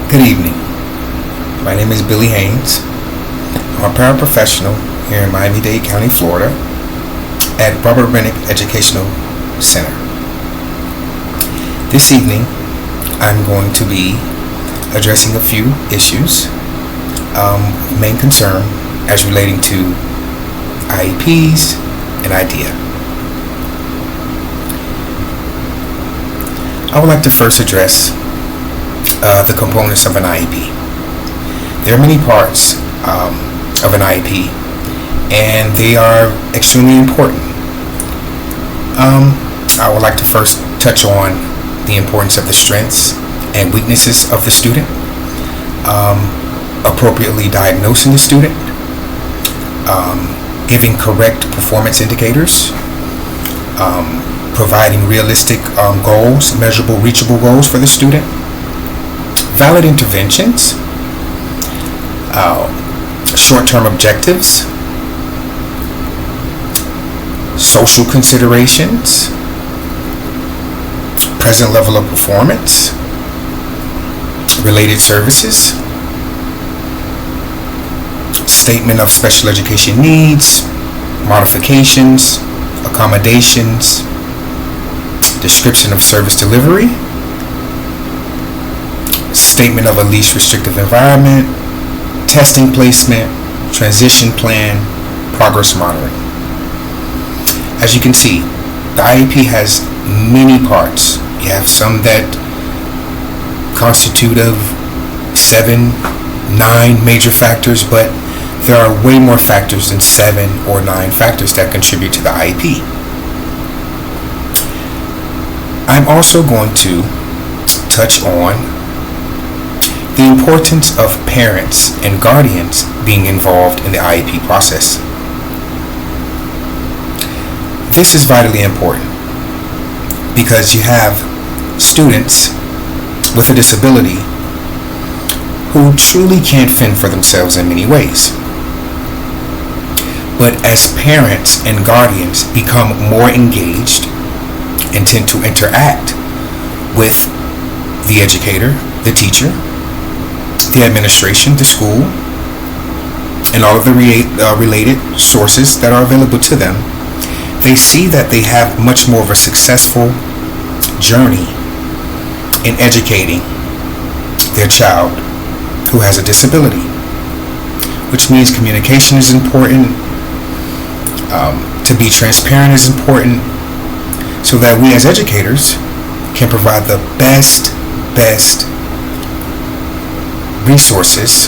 Good evening. My name is Billy Haynes. I'm a paraprofessional here in Miami-Dade County, Florida at Robert Rennick Educational Center. This evening, I'm going to be addressing a few issues, main concern as relating to IEPs and IDEA. I would like to first address the components of an IEP. There are many parts of an IEP, and they are extremely important. I would like to first touch on the importance of the strengths and weaknesses of the student, appropriately diagnosing the student, giving correct performance indicators, providing realistic goals, measurable, reachable goals for the student, valid interventions, short-term objectives, social considerations, present level of performance, related services, statement of special education needs, modifications, accommodations, description of service delivery, statement of a least restrictive environment, testing placement, transition plan, progress monitoring. As you can see, the IEP has many parts. You have some that constitute of 7, 9 major factors, but there are way more factors than 7 or 9 factors that contribute to the IEP. I'm also going to touch on the importance of parents and guardians being involved in the IEP process. This is vitally important because you have students with a disability who truly can't fend for themselves in many ways. But as parents and guardians become more engaged and tend to interact with the educator, the teacher, the administration, the school, and all of the related sources that are available to them, they see that they have much more of a successful journey in educating their child who has a disability, which means communication is important, to be transparent is important, so that we as educators can provide the best resources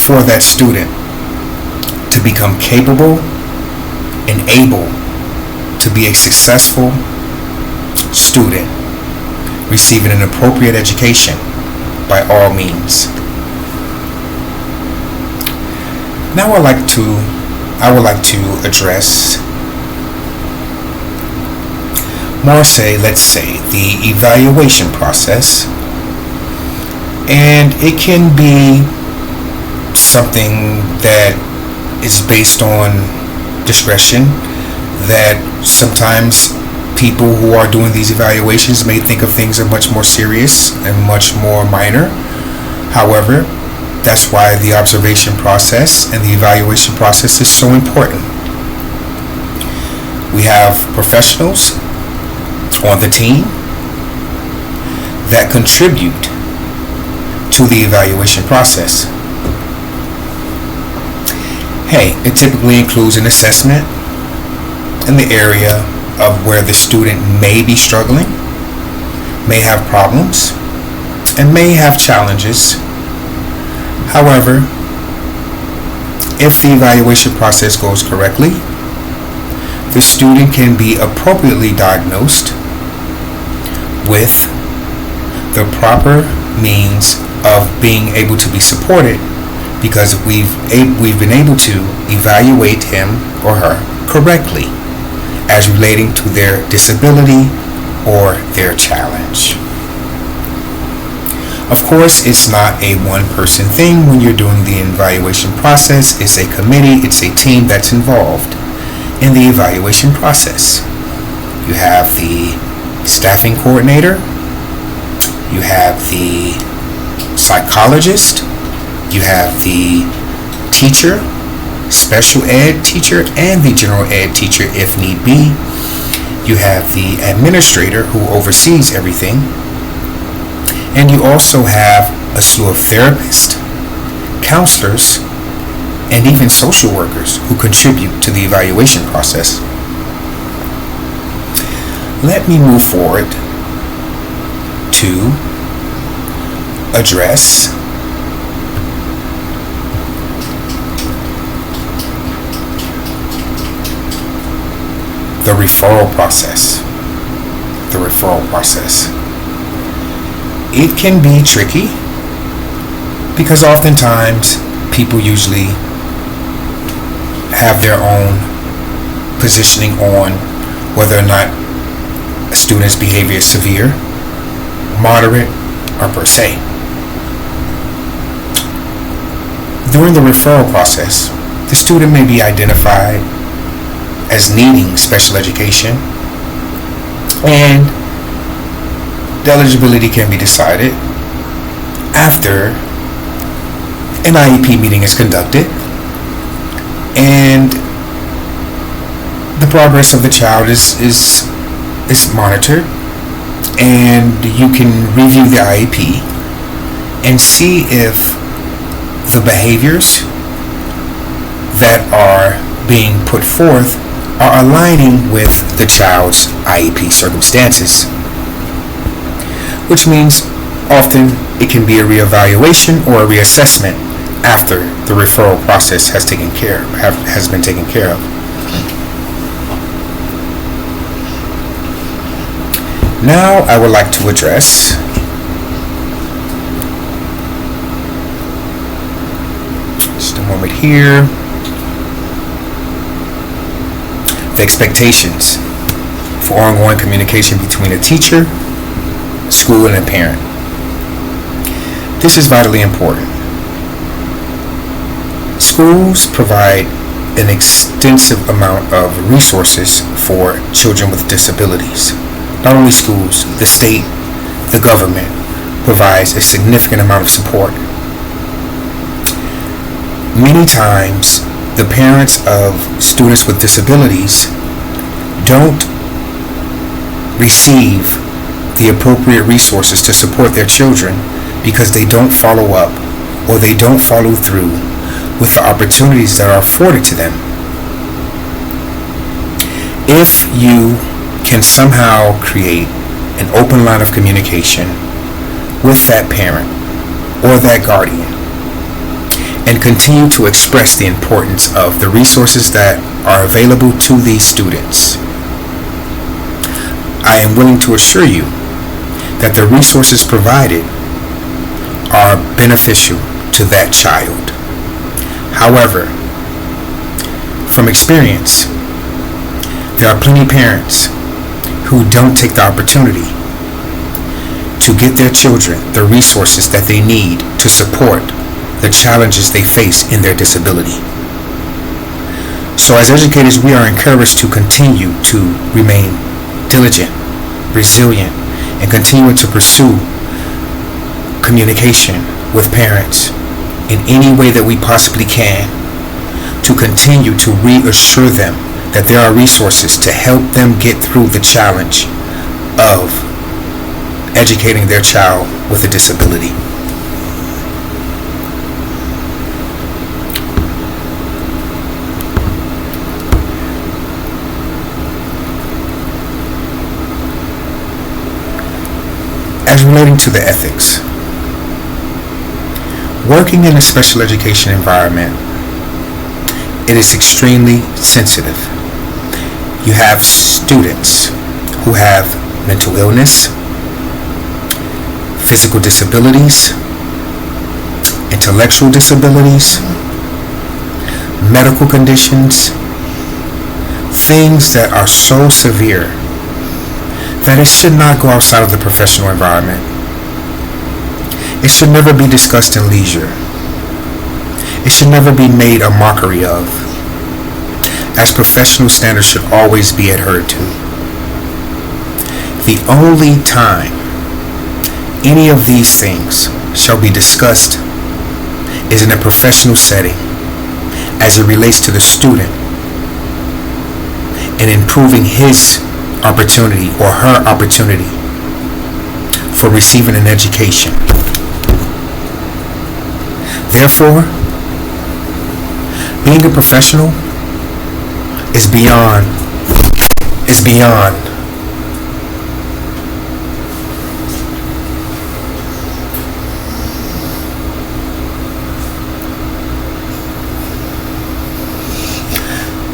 for that student to become capable and able to be a successful student receiving an appropriate education by all means. Now I would like to address let's say the evaluation process, and it can be something that is based on discretion, that sometimes people who are doing these evaluations may think of things as much more serious and much more minor. However, that's why the observation process and the evaluation process is so important. We have professionals on the team that contribute to the evaluation process. It typically includes an assessment in the area of where the student may be struggling, may have problems, and may have challenges. However, if the evaluation process goes correctly, the student can be appropriately diagnosed with the proper means of being able to be supported, because we've been able to evaluate him or her correctly as relating to their disability or their challenge. Of course, it's not a one-person thing when you're doing the evaluation process. It's a committee, it's a team that's involved in the evaluation process. You have the staffing coordinator, You have the psychologist, you have the teacher, special ed teacher, and the general ed teacher if need be. You have the administrator who oversees everything. And you also have a slew of therapists, counselors, and even social workers who contribute to the evaluation process. Let me move forward to address the referral process. The referral process. It can be tricky because oftentimes people usually have their own positioning on whether or not a student's behavior is severe, moderate, or per se. During the referral process, the student may be identified as needing special education, and the eligibility can be decided after an IEP meeting is conducted and the progress of the child is monitored, and you can review the IEP and see if the behaviors that are being put forth are aligning with the child's IEP circumstances, which means often it can be a reevaluation or a reassessment after the referral process has been taken care of. Now I would like to address just a moment here. The expectations for ongoing communication between a teacher, school, and a parent. This is vitally important. Schools provide an extensive amount of resources for children with disabilities. Not only schools, the state, the government provides a significant amount of support. Many times, the parents of students with disabilities don't receive the appropriate resources to support their children because they don't follow up or they don't follow through with the opportunities that are afforded to them. If you can somehow create an open line of communication with that parent or that guardian and continue to express the importance of the resources that are available to these students, I am willing to assure you that the resources provided are beneficial to that child. However, from experience, there are plenty of parents who don't take the opportunity to get their children the resources that they need to support the challenges they face in their disability. So as educators, we are encouraged to continue to remain diligent, resilient, and continue to pursue communication with parents in any way that we possibly can to continue to reassure them that there are resources to help them get through the challenge of educating their child with a disability. As relating to the ethics, working in a special education environment, it is extremely sensitive. You have students who have mental illness, physical disabilities, intellectual disabilities, medical conditions, things that are so severe that it should not go outside of the professional environment. It should never be discussed in leisure. It should never be made a mockery of, as professional standards should always be adhered to. The only time any of these things shall be discussed is in a professional setting as it relates to the student and improving his opportunity or her opportunity for receiving an education. Therefore, being a professional is beyond.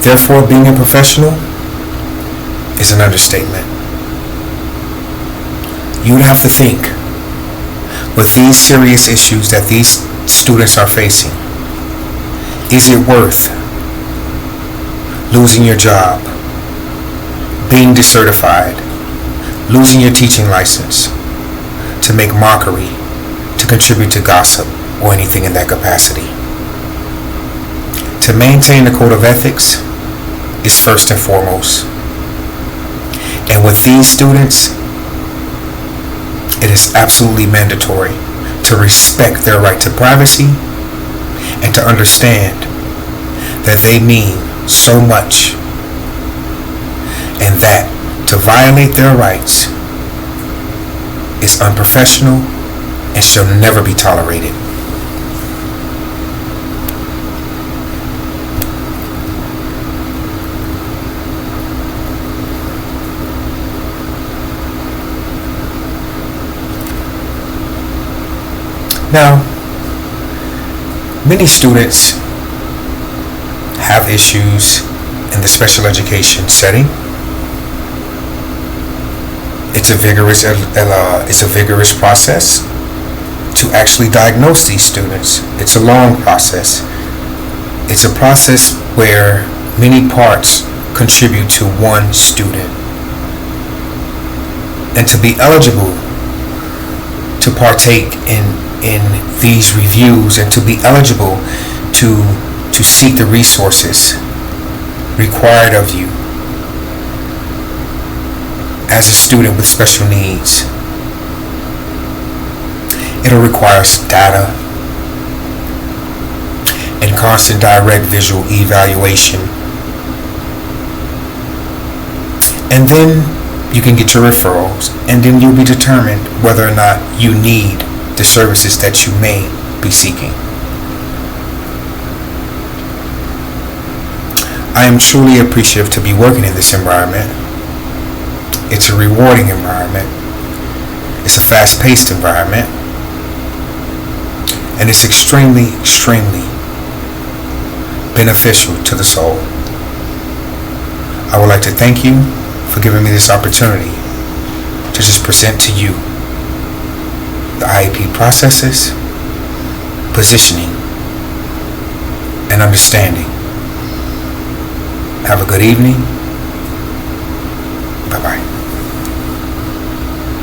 Therefore, being a professional is an understatement. You would have to think, with these serious issues that these students are facing, is it worth losing your job, being decertified, losing your teaching license, to make mockery, to contribute to gossip, or anything in that capacity? To maintain the code of ethics is first and foremost. And with these students, it is absolutely mandatory to respect their right to privacy and to understand that they mean so much, and that to violate their rights is unprofessional and shall never be tolerated. Now, many students have issues in the special education setting. It's a vigorous process to actually diagnose these students. It's a long process. It's a process where many parts contribute to one student. And to be eligible to partake in these reviews and to be eligible to seek the resources required of you as a student with special needs, it'll require data and constant direct visual evaluation. And then you can get your referrals, and then you'll be determined whether or not you need the services that you may be seeking. I am truly appreciative to be working in this environment. It's a rewarding environment. It's a fast-paced environment. And it's extremely, extremely beneficial to the soul. I would like to thank you for giving me this opportunity to just present to you the IEP processes, positioning, and understanding. Have a good evening. Bye-bye.